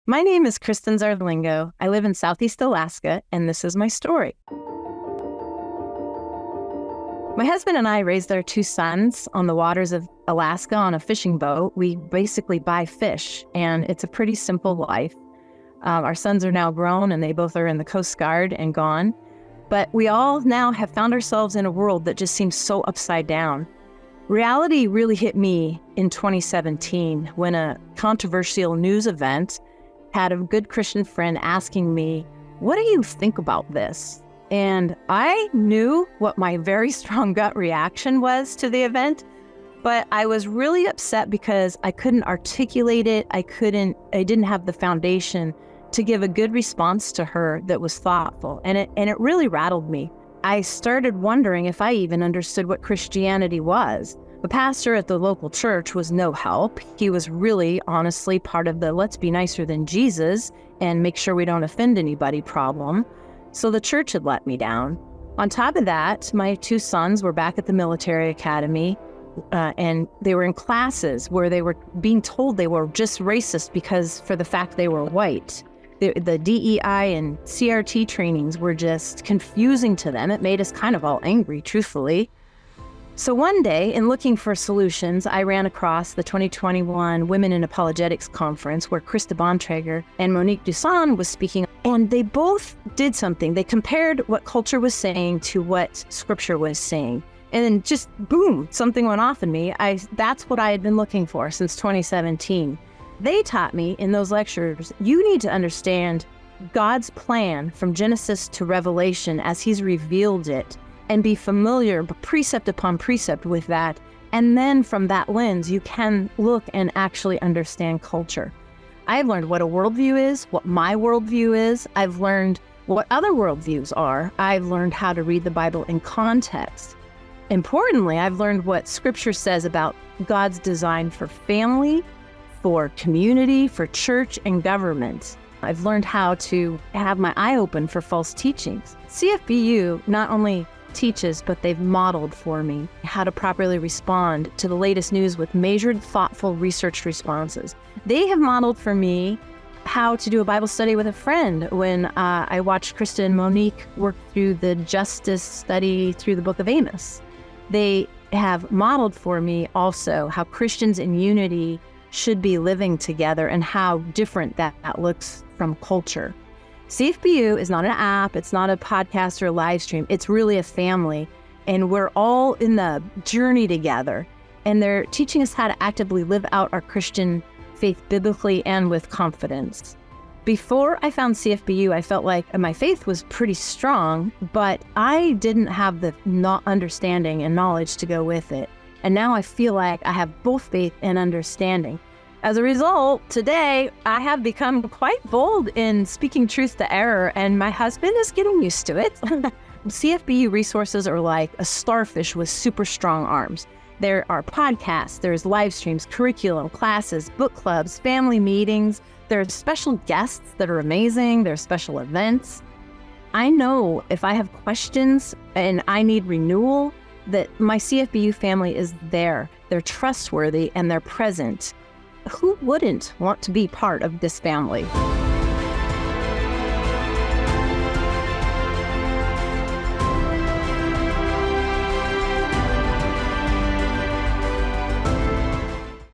My name is Kristen. I live in Southeast Alaska, and this is my story. My husband and I raised our two sons on the waters of Alaska on a fishing boat. We basically buy fish, and it's a pretty simple life. Our sons are now grown, and they both are in the Coast Guard and gone. But we all now have found ourselves in a world that just seems so upside down. Reality really hit me in 2017 when a controversial news event had a good Christian friend asking me, "What do you think about this?" And I knew what my very strong gut reaction was to the event, but I was really upset because I couldn't articulate it. I didn't have the foundation to give a good response to her that was thoughtful. And it really rattled me. I started wondering if I even understood what Christianity was. The pastor at the local church was no help. He was really, honestly, part of the let's be nicer than Jesus and make sure we don't offend anybody problem. So the church had let me down. On top of that, my two sons were back at the military academy, and they were in classes where they were being told they were just racist because for the fact they were white. The DEI and CRT trainings were just confusing to them. It made us kind of all angry, truthfully. So one day, in looking for solutions, I ran across the 2021 Women in Apologetics Conference where Krista and Monique Duson was speaking, and they both did something. They compared what culture was saying to what scripture was saying. And then just boom, something went off in me. That's what I had been looking for since 2017. They taught me in those lectures, you need to understand God's plan from Genesis to Revelation as he's revealed it, and be familiar, precept upon precept with that. And then from that lens, you can look and actually understand culture. I've learned what a worldview is, what my worldview is. I've learned what other worldviews are. I've learned how to read the Bible in context. Importantly, I've learned what scripture says about God's design for family, for community, for church and government. I've learned how to have my eye open for false teachings. CFBU not only teaches, but they've modeled for me how to properly respond to the latest news with measured, thoughtful, researched responses. They have modeled for me how to do a Bible study with a friend when I watched Kristen and Monique work through the justice study through the book of Amos. They have modeled for me also how Christians in unity should be living together and how different that looks from culture. CFBU is not an app, it's not a podcast or a live stream, it's really a family, and we're all in the journey together, and they're teaching us how to actively live out our Christian faith biblically and with confidence. Before I found CFBU, I felt like my faith was pretty strong, but I didn't have the understanding and knowledge to go with it, and now I feel like I have both faith and understanding. As a result, today, I have become quite bold in speaking truth to error, and my husband is getting used to it. CFBU resources are like a starfish with super strong arms. There are podcasts, there's live streams, curriculum, classes, book clubs, family meetings. There are special guests that are amazing. There's special events. I know if I have questions and I need renewal, that my CFBU family is there. They're trustworthy and they're present. Who wouldn't want to be part of this family?